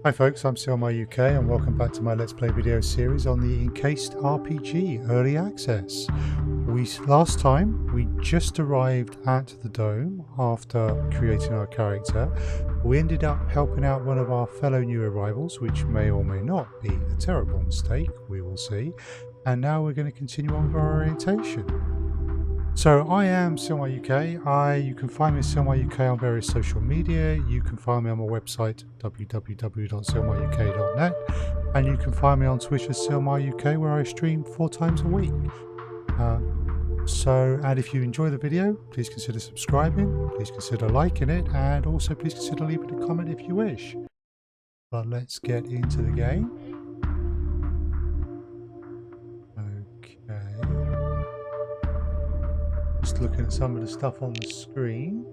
Hi folks, I'm SilmarUK and welcome back to my Let's Play video series on the Encased RPG Early Access. Last time we just arrived at the dome after creating our character. We ended up helping out one of our fellow new arrivals, which may or may not be a terrible mistake, we will see. And now we're going to continue on with our orientation. So I am SilmarUK. You can find me at SilmarUK on various social media. You can find me on my website www.silmaruk.net, and you can find me on Twitch as SilmarUK, where I stream 4 times a week. And if you enjoy the video, please consider subscribing, please consider liking it, and also please consider leaving a comment if you wish. But let's get into the game. Just looking at some of the stuff on the screen.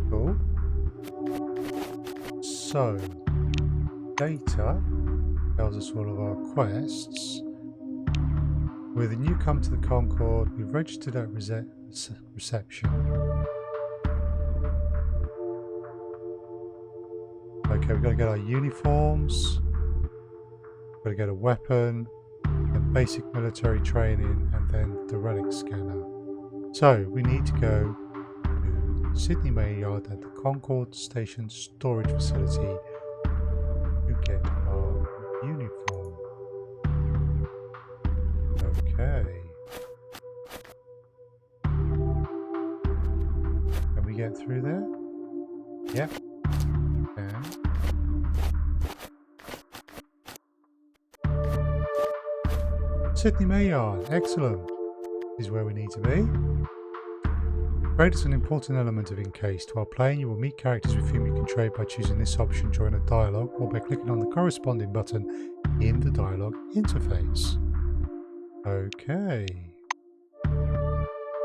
Cool. So, data tells us all of our quests. We're the newcomer to the Concord. We've registered at reception. Okay, we've got to get our uniforms. We've got to get a weapon. And basic military training, and then the relic scanner. So we need to go to Sydney Main Yard at the Concord Station storage facility to get our uniform. Okay. Can we get through there? Yep. And Sydney Maynard, excellent. This is where we need to be. Trade is an important element of Encased. While playing, you will meet characters with whom you can trade by choosing this option during a dialogue or by clicking on the corresponding button in the dialogue interface. Okay.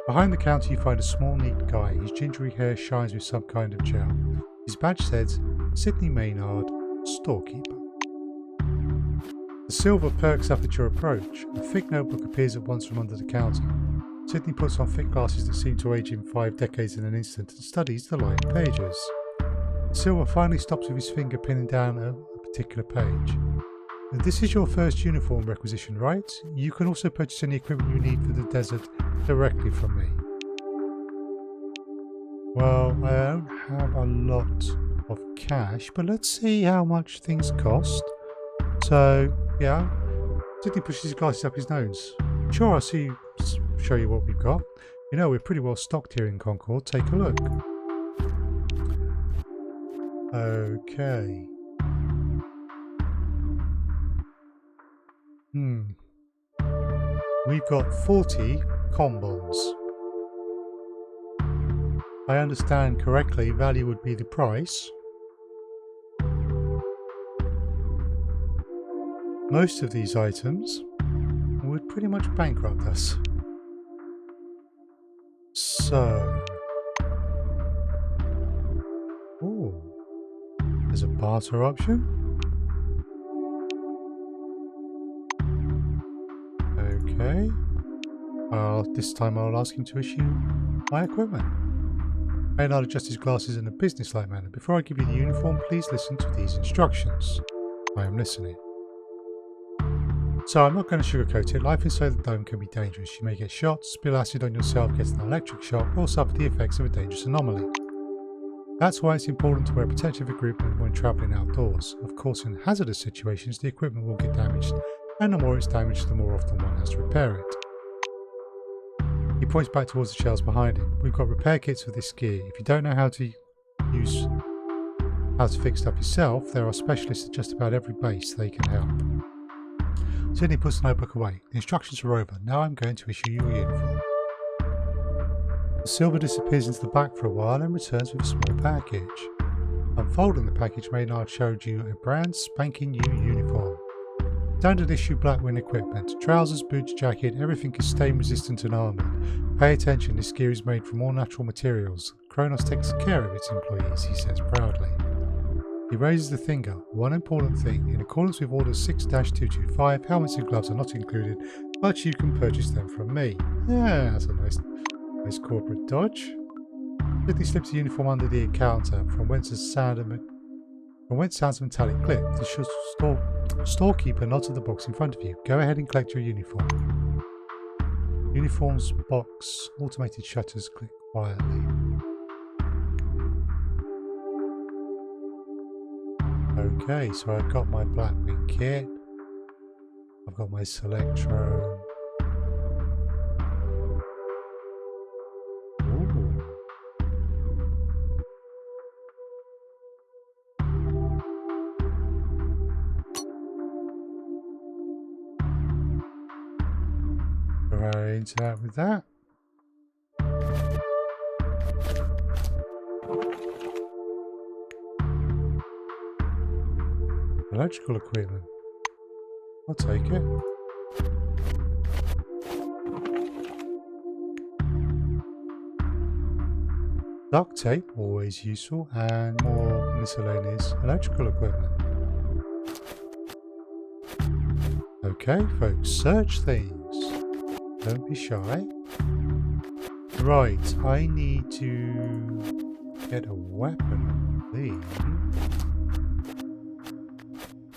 Behind the counter you find a small neat guy. His gingery hair shines with some kind of gel. His badge says Sydney Maynard, Storekeeper. The silver perks up at your approach. A thick notebook appears at once from under the counter. Sydney puts on thick glasses that seem to age him 5 decades in an instant and studies the lined pages. The silver finally stops with his finger pinning down a particular page. This is your first uniform requisition, right? You can also purchase any equipment you need for the desert directly from me. Well, I don't have a lot of cash, but let's see how much things cost. So, yeah, Sydney pushes his glasses up his nose. Sure, I'll show you what we've got. You know, we're pretty well stocked here in Concord. Take a look. Okay. We've got 40 combons. I understand correctly, value would be the price. Most of these items would pretty much bankrupt us. So, oh, there's a barter option. Okay. This time I'll ask him to issue my equipment. Maynard adjusts his glasses in a businesslike manner. Before I give you the uniform, please listen to these instructions. I am listening. So I'm not going to sugarcoat it. Life inside the dome can be dangerous. You may get shot, spill acid on yourself, get an electric shock, or suffer the effects of a dangerous anomaly. That's why it's important to wear protective equipment when travelling outdoors. Of course, in hazardous situations, the equipment will get damaged, and the more it's damaged, the more often one has to repair it. He points back towards the shelves behind him. We've got repair kits for this gear. If you don't know how to fix stuff yourself, there are specialists at just about every base. They can help. Sydney puts the notebook away. The instructions are over. Now I'm going to issue you a uniform. The silver disappears into the back for a while and returns with a small package. Unfolding the package, Maynard showed you a brand spanking new uniform. Standard issue Blackwing equipment. Trousers, boots, jacket, everything is stain resistant and armoured. Pay attention, this gear is made from all natural materials. Kronos takes care of its employees, he says proudly. He raises the finger. One important thing. In accordance with Order 6-225, helmets and gloves are not included, but you can purchase them from me. Yeah, that's a nice corporate dodge. Sydney slips the uniform under the counter, from whence a sound From whence sounds a metallic click. The storekeeper nods at the box in front of you. Go ahead and collect your uniform. Uniforms box. Automated shutters click quietly. Okay, so I've got my black wing kit. I've got my Selectro. Interact with that. Electrical equipment. I'll take it. Duct tape, always useful, and more miscellaneous electrical equipment. Okay, folks, search things. Don't be shy. Right, I need to get a weapon, I believe.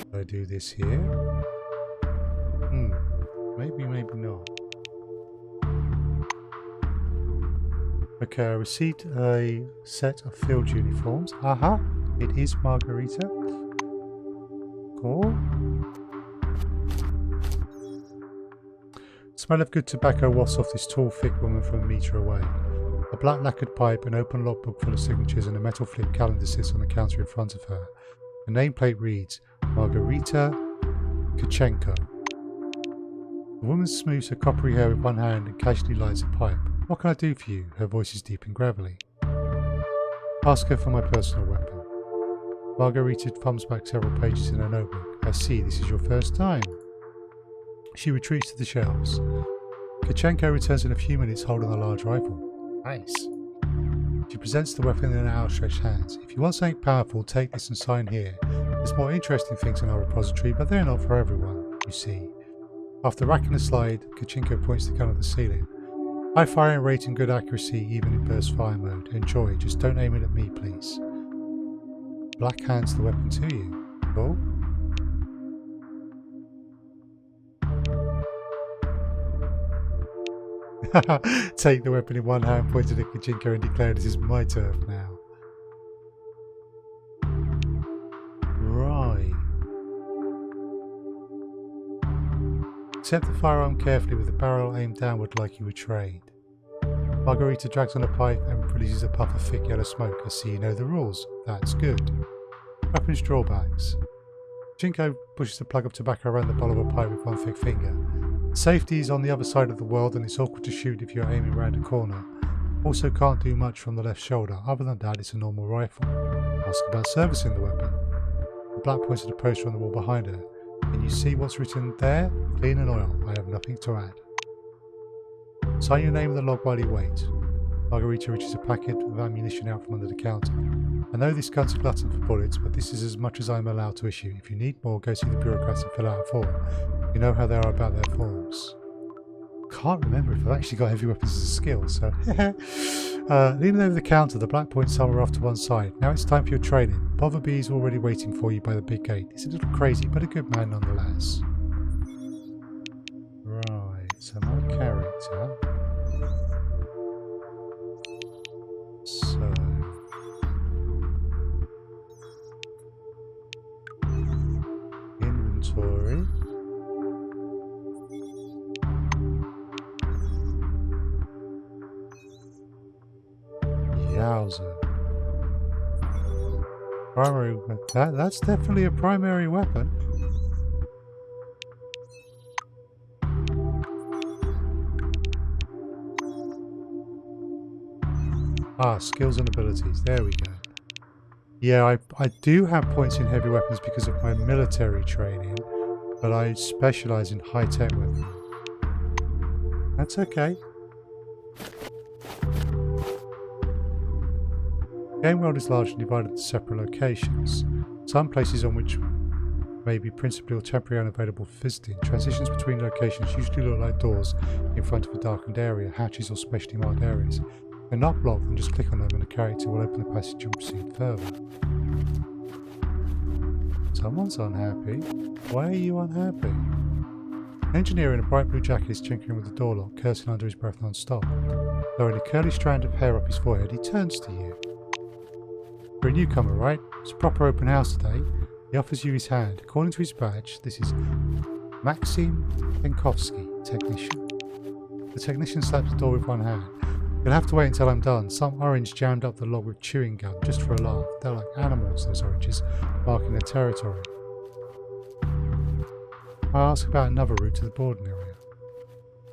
Do I do this here? Maybe, maybe not. Okay, I received a set of field uniforms. Aha, it is Margarita. Cool. Smell of good tobacco wafts off this tall, thick woman from a metre away. A black lacquered pipe, an open logbook full of signatures, and a metal flip calendar sits on the counter in front of her. The nameplate reads, Margarita Kachenko. The woman smooths her coppery hair with one hand and casually lights a pipe. What can I do for you? Her voice is deep and gravelly. Ask her for my personal weapon. Margarita thumbs back several pages in her notebook. I see, this is your first time. She retreats to the shelves. Kachenko returns in a few minutes holding a large rifle. Nice. She presents the weapon in her outstretched hands. If you want something powerful, take this and sign here. There's more interesting things in our repository, but they're not for everyone, you see. After racking a slide, Kachenko points the gun at the ceiling. High firing rate and good accuracy even in burst fire mode. Enjoy, just don't aim it at me, please. Black hands the weapon to you. Cool. Take the weapon in one hand, pointed at Kachenko and declare this is my turf now. Right. Set the firearm carefully with the barrel aimed downward like you would trained. Margarita drags on a pipe and releases a puff of thick yellow smoke. I see you know the rules. That's good. Weapons drawbacks. Kachenko pushes the plug of tobacco around the bowl of a pipe with one thick finger. Safety is on the other side of the world and it's awkward to shoot if you're aiming around a corner. Also can't do much from the left shoulder. Other than that, it's a normal rifle. Ask about servicing the weapon. The black points at a poster on the wall behind her. Can you see what's written there? Clean and oil. I have nothing to add. Sign your name in the log while you wait. Margarita reaches a packet of ammunition out from under the counter. I know this gun's a glutton for bullets, but this is as much as I'm allowed to issue. If you need more, go see the bureaucrats and fill out a form. You know how they are about their forms. Can't remember if I've actually got heavy weapons as a skill, so... leaning over the counter, the black points somewhere off to one side. Now it's time for your training. Bother B's already waiting for you by the big gate. He's a little crazy, but a good man nonetheless. Right, so my character... So... Inventory... Yowza. Primary weapon. That's definitely a primary weapon. Ah, skills and abilities. There we go. Yeah, I do have points in heavy weapons because of my military training, but I specialize in high-tech weapons. That's okay. The game world is largely divided into separate locations. Some places on which may be principally or temporarily unavailable for visiting. Transitions between locations usually look like doors in front of a darkened area, hatches or specially marked areas. They're not blocked, and just click on them and the character will open the passage and proceed further. Someone's unhappy. Why are you unhappy? An engineer in a bright blue jacket is tinkering with the door lock, cursing under his breath non-stop. Lowering a curly strand of hair up his forehead, he turns to you. You're a newcomer, right? It's a proper open house today. He offers you his hand. According to his badge, this is Maxim Penkovsky, technician. The technician slaps the door with one hand. You'll have to wait until I'm done. Some orange jammed up the lock with chewing gum, just for a laugh. They're like animals, those oranges, marking their territory. I ask about another route to the boarding area.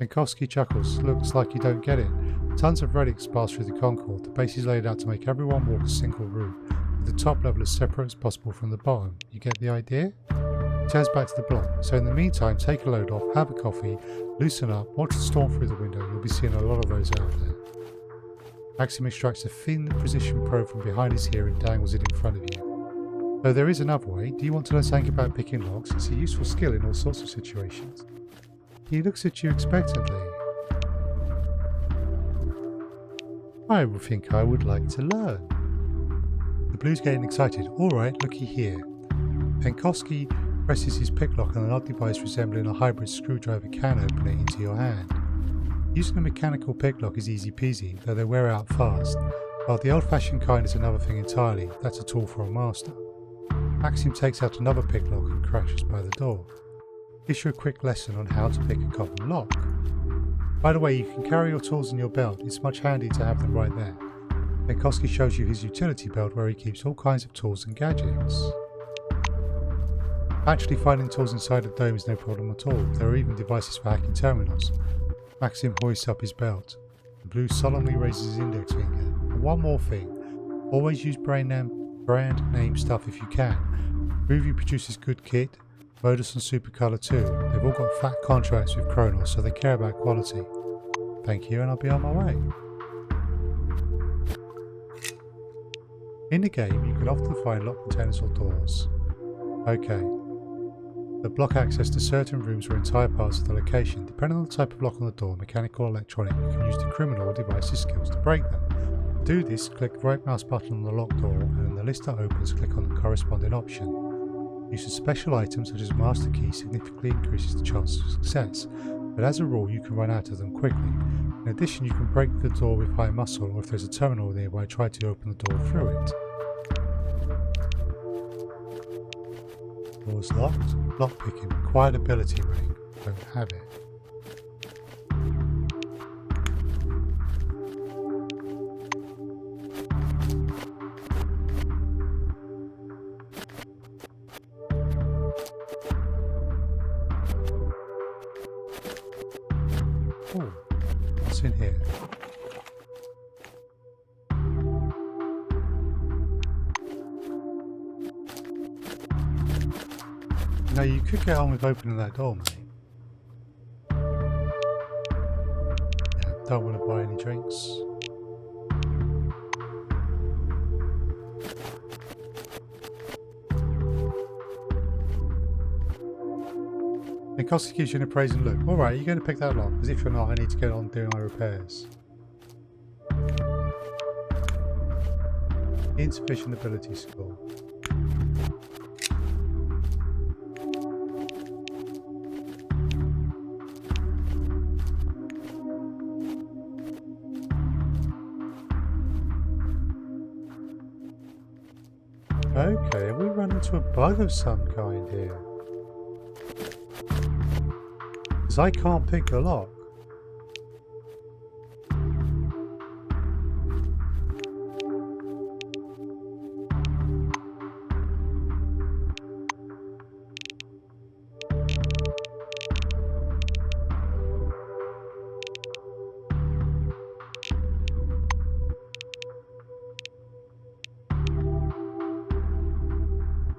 Penkovsky chuckles. Looks like you don't get it. Tons of relics pass through the concord. The base is laid out to make everyone walk a single route, with the top level as separate as possible from the bottom. You get the idea? He turns back to the block. So in the meantime, take a load off, have a coffee, loosen up, watch the storm through the window. You'll be seeing a lot of those out there. Maxim extracts a thin precision probe from behind his ear and dangles it in front of you. Though there is another way. Do you want to learn something about picking locks? It's a useful skill in all sorts of situations. He looks at you expectantly. I think I would like to learn. The blue's getting excited. Alright, looky here. Penkovsky presses his pick lock on an odd device resembling a hybrid screwdriver can opener into your hand. Using a mechanical pick lock is easy peasy, though they wear out fast, while the old-fashioned kind is another thing entirely. That's a tool for a master. Maxim takes out another pick lock and crashes by the door. Gives you a quick lesson on how to pick a common lock. By the way, you can carry your tools in your belt. It's much handy to have them right there. Penkovsky shows you his utility belt where he keeps all kinds of tools and gadgets. Actually, finding tools inside the dome is no problem at all. There are even devices for hacking terminals. Maxim hoists up his belt. The blue solemnly raises his index finger. And one more thing. Always use brand name stuff if you can. Groovy produces good kit. Modus and Supercolor too. They've all got fat contracts with Kronos, so they care about quality. Thank you, and I'll be on my way. In the game, you can often find locked containers or doors. Okay. That block access to certain rooms or entire parts of the location. Depending on the type of lock on the door, mechanical or electronic, you can use the criminal or device's skills to break them. To do this, click the right mouse button on the lock door, and in the list that opens, click on the corresponding option. Use a special item such as Master Key significantly increases the chance of success, but as a rule you can run out of them quickly. In addition, you can break the door with high muscle, or if there's a terminal nearby, try to open the door through it. Doors locked. Lockpicking. Required ability ring. Don't have it. Oh, what's in here? Now you could get on with opening that door, mate. Yeah, don't want to buy any drinks. Penkovsky gives you an appraising look. Alright, you're going to pick that lock, because if you're not, I need to get on doing my repairs. Insufficient ability score. Okay, have we run into a bug of some kind here? Because I can't pick the lock.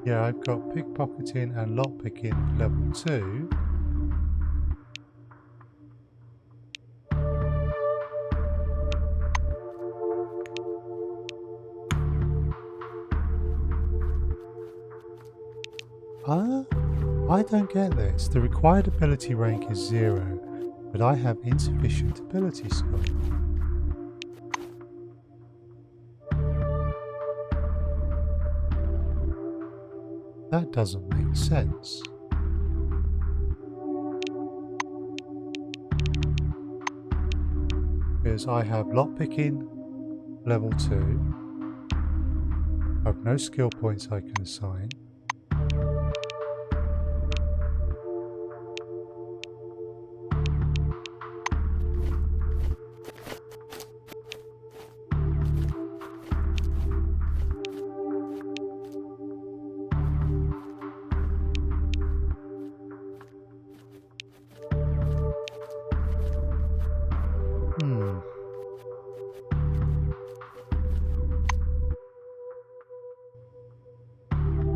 Yeah, I've got pickpocketing and lockpicking level 2. I don't get this. The required ability rank is 0, but I have insufficient ability score. That doesn't make sense. Because I have lockpicking level 2. I have no skill points I can assign.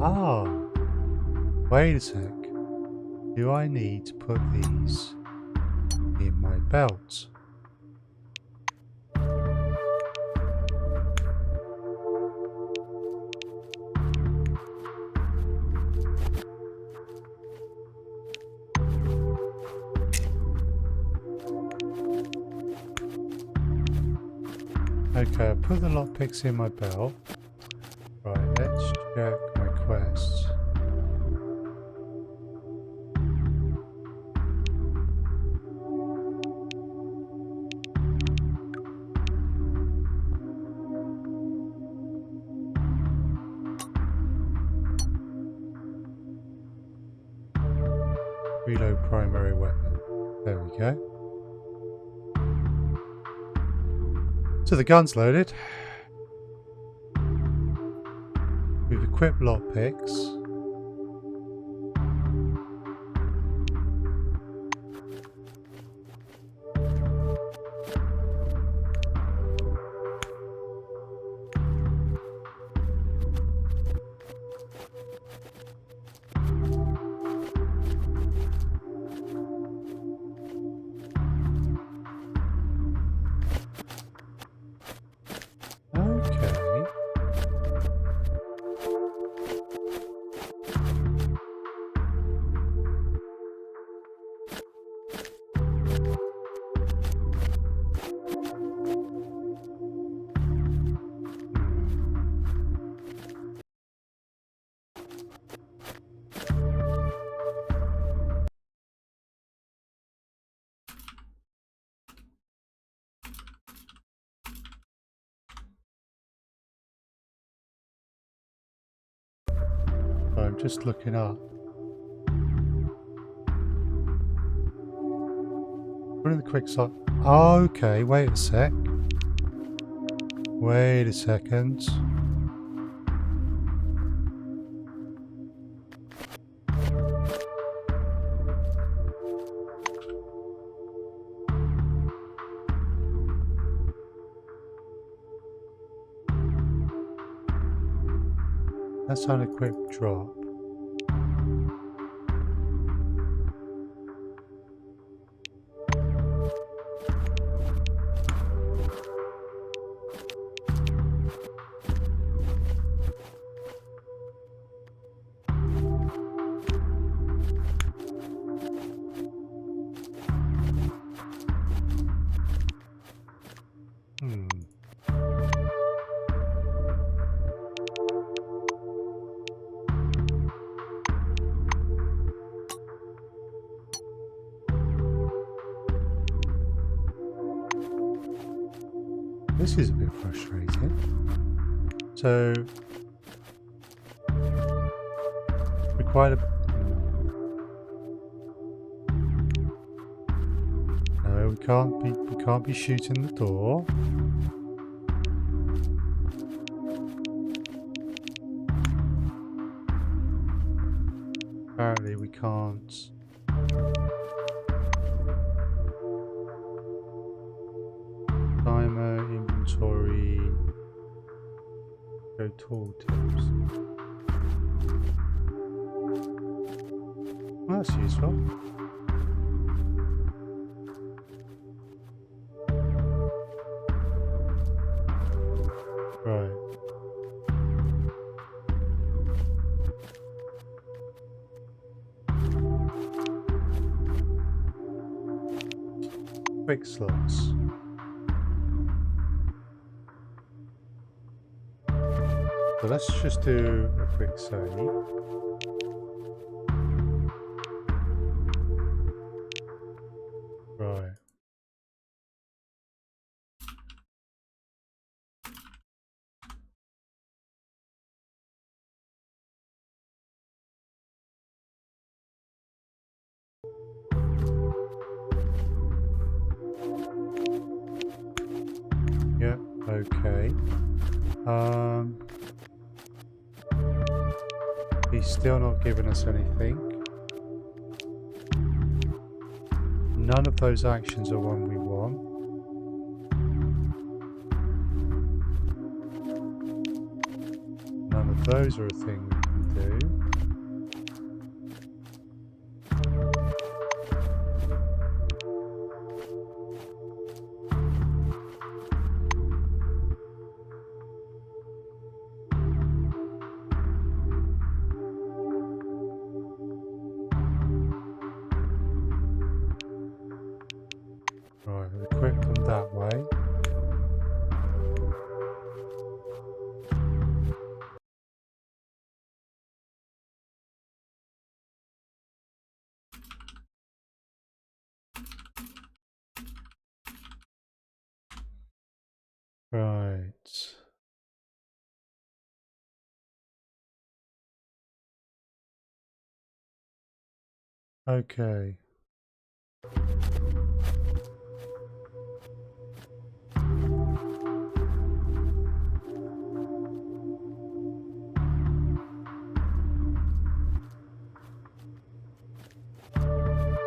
Ah, wait a sec. Do I need to put these in my belt? Okay, I put the lockpicks in my belt. Right, let's check my quests. Reload primary weapon. There we go. So the gun's loaded. We've equipped lockpicks. I'm just looking up. Put in the quick side. Okay, wait a sec. Wait a second. That's on a quick drop. This is a bit frustrating. So, required a... No, we can't be shooting the door. Apparently we can't. Timer, inventory, go tooltips. Well, that's useful. Right. Quick slots. So let's just do a quick save. Okay. He's still not giving us anything. None of those actions are one we want. None of those are a thing we can do. Right, we'll equip them that way. Right. Okay.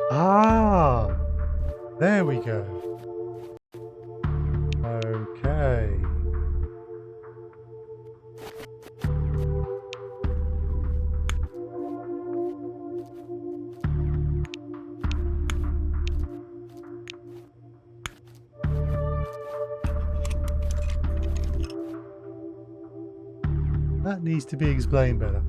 Ah! There we go. Okay. That needs to be explained better.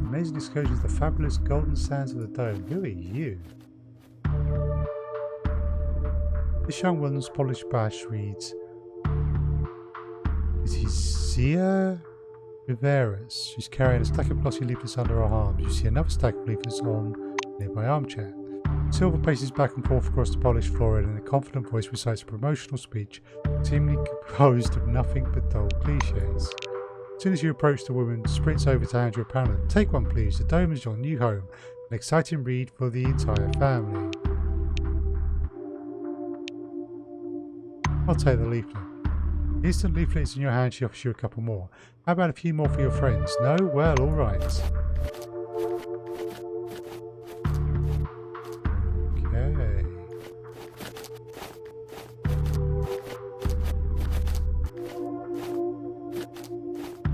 Amazing disclosures, the fabulous golden sands of the dome. Who are you? This young woman's polished badge reads, is he Zia Riveras? She's carrying a stack of glossy leaflets under her arms. You see another stack of leaflets on a nearby armchair. Silver paces back and forth across the polished floor and in a confident voice recites a promotional speech, seemingly composed of nothing but dull cliches. As soon as you approach the woman, sprints over to hand you a pamphlet. Take one, please. The dome is your new home. An exciting read for the entire family. I'll take the leaflet. The instant leaflet is in your hand, she offers you a couple more. How about a few more for your friends? No? Well, alright. Okay.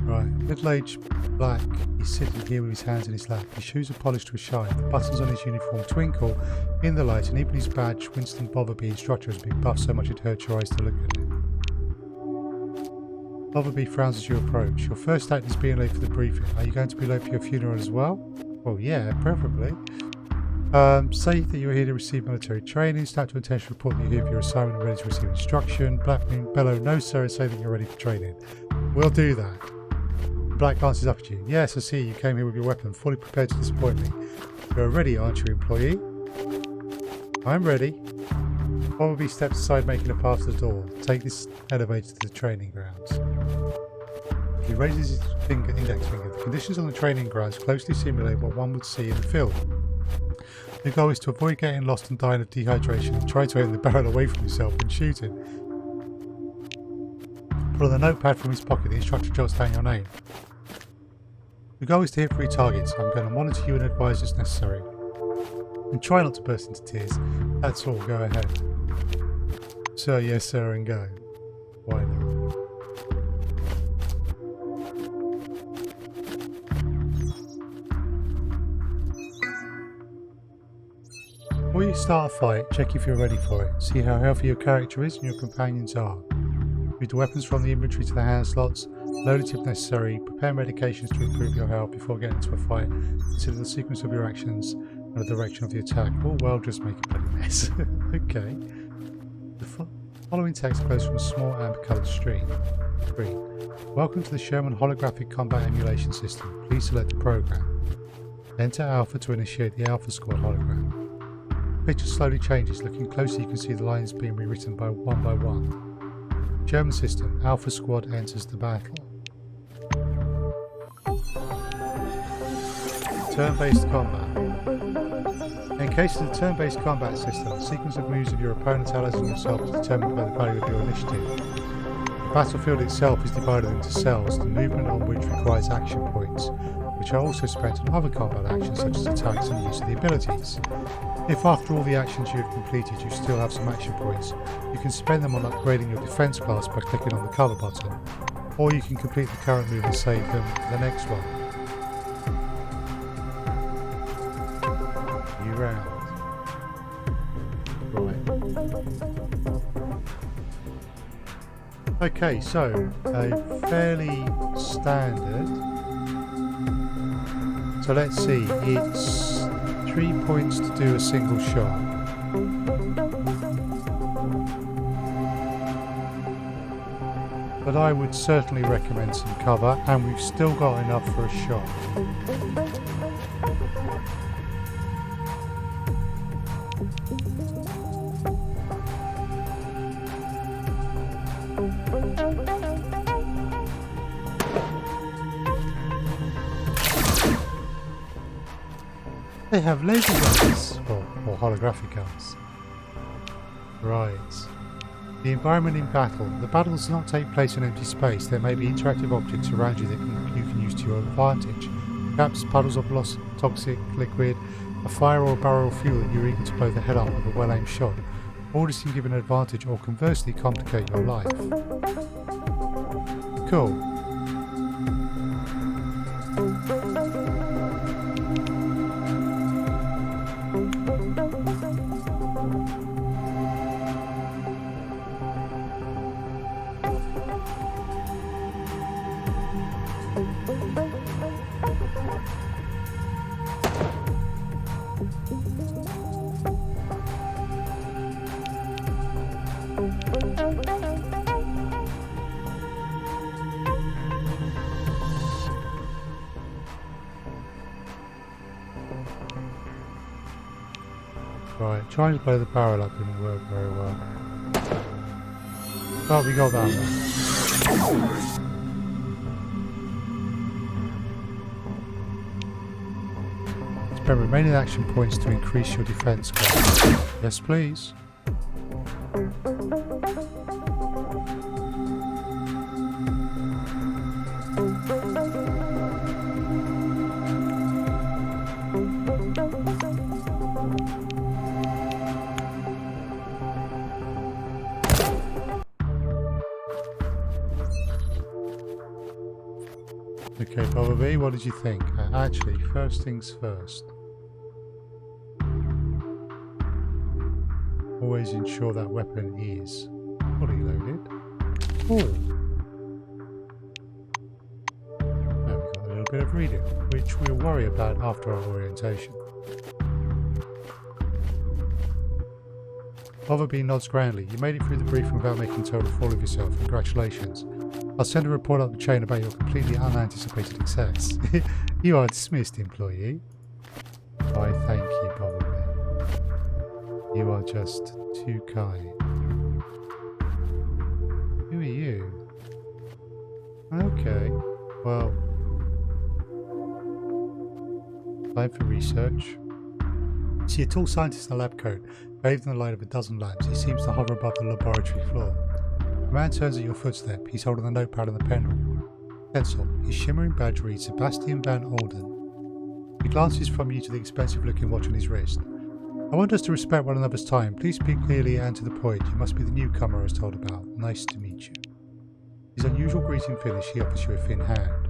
Right, middle-aged black. He's sitting here with his hands in his lap. His shoes are polished to a shine. The buttons on his uniform twinkle in the light, and even his badge, Winston Botherby, instructor, has been buffed so much it hurts your eyes to look at it. Botherby frowns as you approach. Your first act is being late for the briefing. Are you going to be late for your funeral as well? Well, yeah, preferably. Say that you're here to receive military training. Snap to attention, report that you're here for your assignment and ready to receive instruction. Black bellow no sir and say that you're ready for training. We'll do that. Black glances up at you. Yes, I see you came here with your weapon, fully prepared to disappoint me. You're ready, aren't you, employee? I'm ready. Bobby steps aside, making a path to the door. Take this elevator to the training grounds. He raises his index finger. The conditions on the training grounds closely simulate what one would see in a film. The goal is to avoid getting lost and dying of dehydration and try to aim the barrel away from yourself when shooting. Pulling a notepad from his pocket, the instructor jots down your name. The goal is to hit 3 targets. I'm going to monitor you and advise as necessary. And try not to burst into tears. That's all, go ahead. Sir, yes sir, and go. Why not? Before you start a fight, check if you're ready for it. See how healthy your character is and your companions are. Move the weapons from the inventory to the hand slots. Load it if necessary. Prepare medications to improve your health before getting into a fight. Consider the sequence of your actions and the direction of the attack. All well, just make a bloody mess. Okay. The following text flows from a small amber-coloured screen. Welcome to the Sherman Holographic Combat Emulation System. Please select the program. Enter Alpha to initiate the Alpha Squad hologram. The picture slowly changes. Looking closer, you can see the lines being rewritten by one. German system. Alpha Squad enters the battle. Turn-based combat. Encased is a turn-based combat system. The sequence of moves of your opponent's allies and yourself is determined by the value of your initiative. The battlefield itself is divided into cells, the movement on which requires action points, which are also spent on other combat actions such as attacks and the use of the abilities. If after all the actions you have completed you still have some action points, you can spend them on upgrading your defense class by clicking on the cover button, or you can complete the current move and save them for the next one. New round. Right. Okay, so a fairly standard. So let's see, it's 3 points to do a single shot. But I would certainly recommend some cover, and we've still got enough for a shot. They have laser guns, or holographic guns. Right. The environment in battle. The battle does not take place in empty space. There may be interactive objects around you that you can use to your advantage. Perhaps puddles of lost toxic liquid, a fire or a barrel of fuel that you're eager to blow the head off with a well-aimed shot. All this can give an advantage or conversely complicate your life. Cool. Right, trying to blow the barrel up didn't work very well. But we got that one. Spend remaining action points to increase your defense cost. Yes, please. Okay, Bobber B, what did you think? Actually, first things first. Always ensure that weapon is fully loaded. Oh! Now we've got a little bit of reading, which we'll worry about after our orientation. Bobber B nods grandly. You made it through the briefing without making a total fool of yourself. Congratulations. I'll send a report up the chain about your completely unanticipated success. You are dismissed, employee. I thank you, Bobber. You are just too kind. Who are you? Okay, well, time for research. See a tall scientist in a lab coat, bathed in the light of a dozen lamps. He seems to hover above the laboratory floor. The man turns at your footstep. He's holding the notepad and the pencil. His shimmering badge reads Sebastian Van Alden. He glances from you to the expensive-looking watch on his wrist. I want us to respect one another's time. Please speak clearly and to the point. You must be the newcomer I was told about. Nice to meet you. His unusual greeting finished, he offers you a thin hand.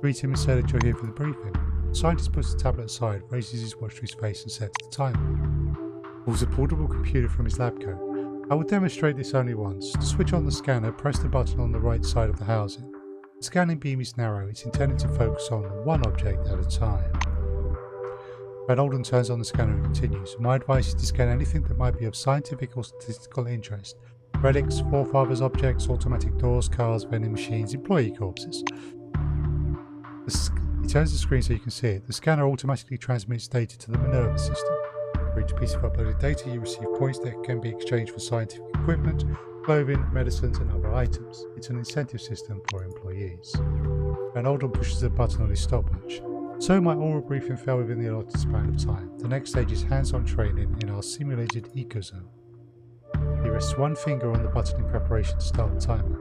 Greet him and say that you're here for the briefing. The scientist puts the tablet aside, raises his watch to his face and sets the timer. Pulls a portable computer from his lab coat. I will demonstrate this only once. To switch on the scanner, press the button on the right side of the housing. The scanning beam is narrow. It's intended to focus on one object at a time. Van Alden turns on the scanner and continues. My advice is to scan anything that might be of scientific or statistical interest. Relics, forefathers objects, automatic doors, cars, vending machines, employee corpses. He turns the screen so you can see it. The scanner automatically transmits data to the Minerva system. For each piece of uploaded data, you receive points that can be exchanged for scientific equipment, clothing, medicines, and other items. It's an incentive system for employees. Van Alden pushes a button on his stopwatch. So my oral briefing fell within the allotted span of time. The next stage is hands-on training in our simulated ecozone. You rest one finger on the button in preparation to start the timer.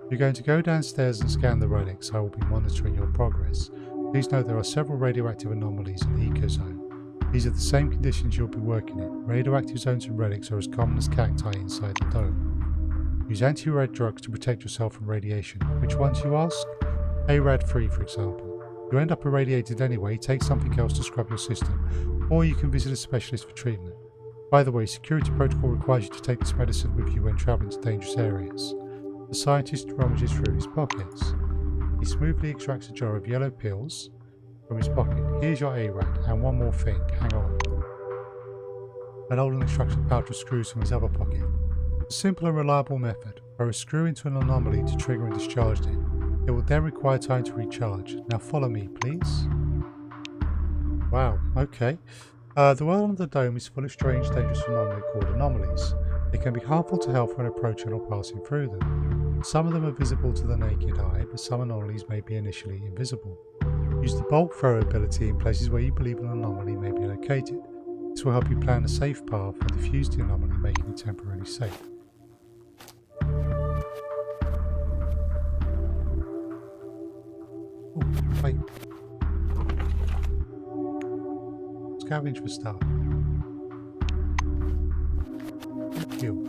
You're going to go downstairs and scan the relics. I will be monitoring your progress. Please note there are several radioactive anomalies in the ecozone. These are the same conditions you'll be working in. Radioactive zones and relics are as common as cacti inside the dome. Use anti-rad drugs to protect yourself from radiation. Which ones, you ask? ARAD-free, for example. You end up irradiated anyway, take something else to scrub your system, or you can visit a specialist for treatment. By the way, security protocol requires you to take this medicine with you when travelling to dangerous areas. The scientist rummages through his pockets. He smoothly extracts a jar of yellow pills from his pocket. Here's your ARAD, and one more thing, hang on. An old and extraction pouch of screws from his other pocket. A simple and reliable method. Throw a screw into an anomaly to trigger and discharge it. It will then require time to recharge. Now follow me, please. Wow, okay. The world under the dome is full of strange, dangerous phenomena called anomalies. They can be harmful to health when approaching or passing through them. Some of them are visible to the naked eye, but some anomalies may be initially invisible. Use the bulk throw ability in places where you believe an anomaly may be located. This will help you plan a safe path and defuse the anomaly, making it temporarily safe. Oh, wait. Scavenge for stuff. Thank you.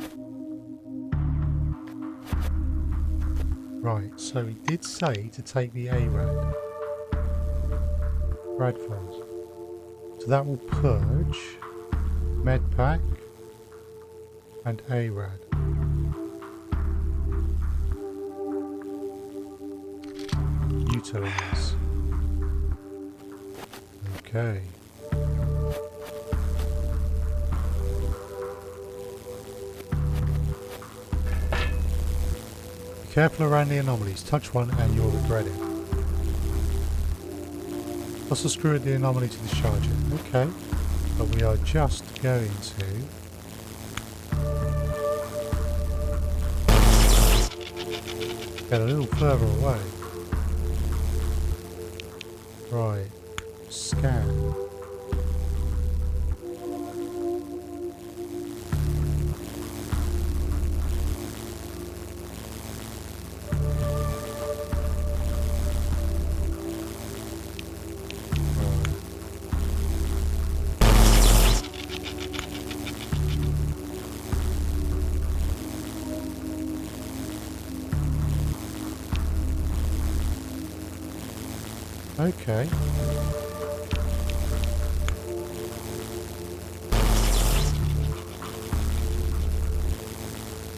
Right, so he did say to take the ARAD. Rad files. So that will purge Medpack and ARAD. Utilize. Okay. Be careful around the anomalies. Touch one and you'll regret it. Also screw the anomaly to discharge it. Okay. But we are just going to get a little further away. Right. Scan. Okay.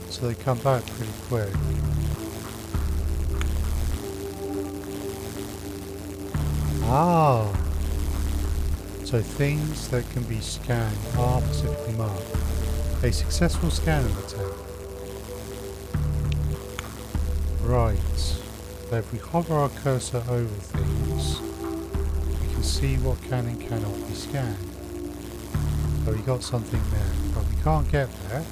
So they come back pretty quick. Ah! So things that can be scanned are specifically marked. A successful scanning attempt. Right. So if we hover our cursor over things, we can see what can and cannot be scanned. So we got something there, but we can't get there.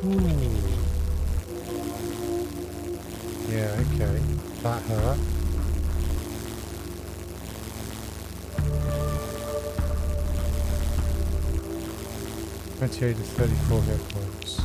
Ooh. Yeah, okay. That hurt. (28 to 34 hit points).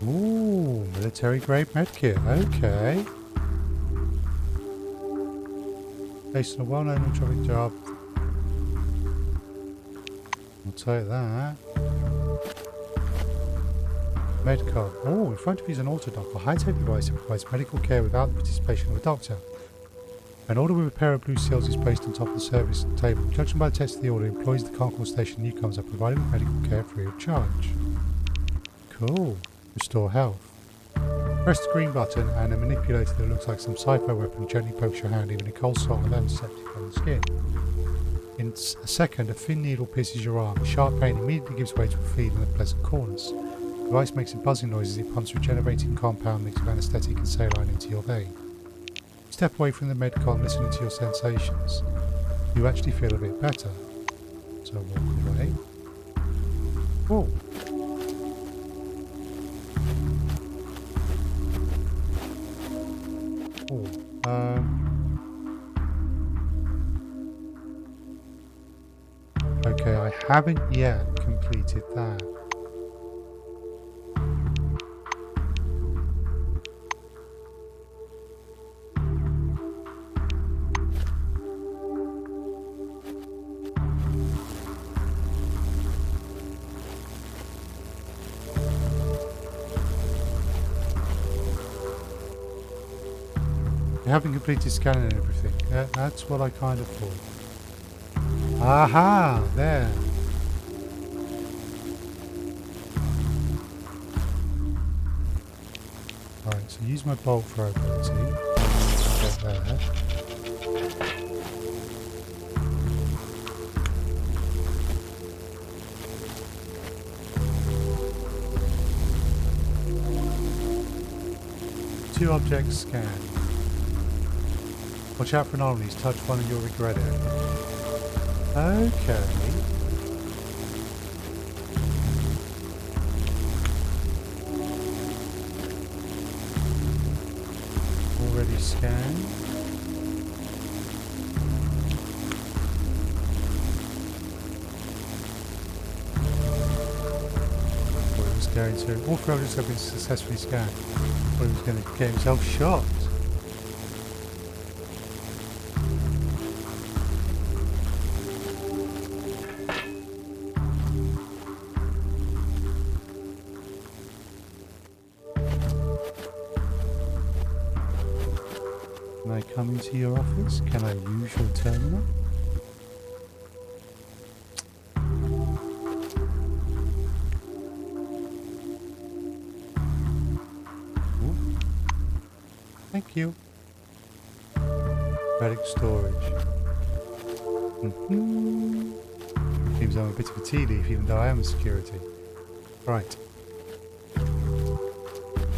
Ooh, military grade medkit, okay. Based on a well-known nootropic job. I'll take that. Medcard. Oh, in front of you is an autodoc, a high-tech device that provides medical care without the participation of a doctor. An order with a pair of blue seals is placed on top of the service table. Judging by the text of the order, employees of the concourse station newcomers are provided with medical care free of charge. Cool. Restore health. Press the green button and a manipulator that looks like some sci-fi weapon gently pokes your hand, leaving a cold salt of antiseptic on the skin. In a second, a thin needle pierces your arm. Sharp pain immediately gives way to a feeling of pleasant coolness. The device makes a buzzing noise as it pumps a regenerating compound mix of anaesthetic and saline into your vein. Step away from the medcon, listening to your sensations. You actually feel a bit better. So walk away. Oh. Okay, I haven't yet completed that. I haven't completed scanning and everything. That's what I kind of thought. Aha! There. Alright, so use my bolt throw ability. Get there. Two objects scanned. Watch out for anomalies. Touch one and you'll regret it. Okay. Already scanned. What he was going to. All three objects have been successfully scanned. What he was going to get himself shot. Can I come into your office? Can I use your terminal? Ooh. Thank you. Relic storage. Seems I'm a bit of a tea leaf even though I am security. Right.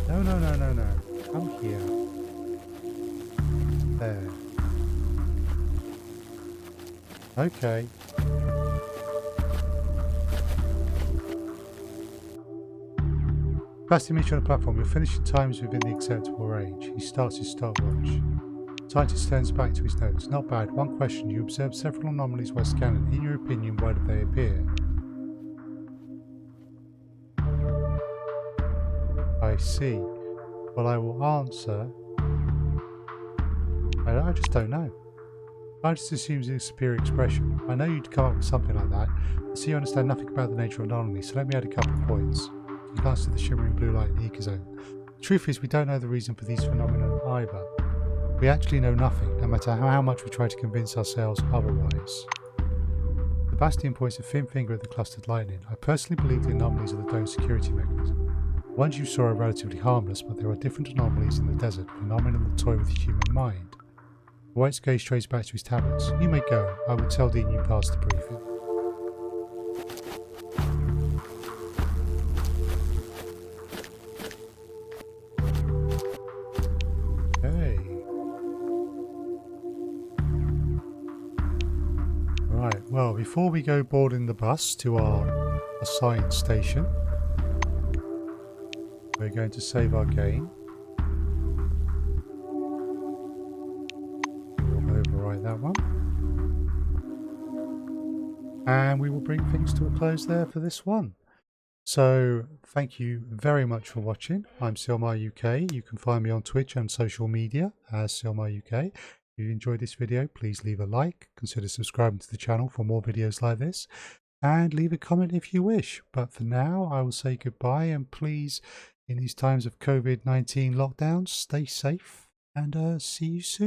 No. Come here. There. Okay. Past image on the platform, your finishing time is within the acceptable range. He starts his stopwatch. Scientist turns back to his notes. Not bad. One question. You observed several anomalies while scanning. In your opinion, why did they appear? I see. Well, I will answer. I just don't know. I just assume it's a superior expression. I know you'd come up with something like that. I see you understand nothing about the nature of anomalies, so let me add a couple of points. You glance at the shimmering blue light in the ecozone. The truth is, we don't know the reason for these phenomena either. We actually know nothing, no matter how much we try to convince ourselves otherwise. Sebastian points a thin finger at the clustered lightning. I personally believe the anomalies are the dome's security mechanism. The ones you saw are relatively harmless, but there are different anomalies in the desert, phenomena that toy with the human mind. White's gaze strays back to his tablets. You may go. I will tell Dean you passed the briefing. Okay. Right, well, before we go boarding the bus to our assigned station, we're going to save our game. That one, and we will bring things to a close there for this one. So thank you very much for watching. I'm SilmarUK. You can find me on Twitch and social media as SilmarUK. If you enjoyed this video, please leave a like, consider subscribing to the channel for more videos like this, and leave a comment if you wish. But for now, I will say goodbye, and please, in these times of COVID-19 lockdowns, stay safe and see you soon.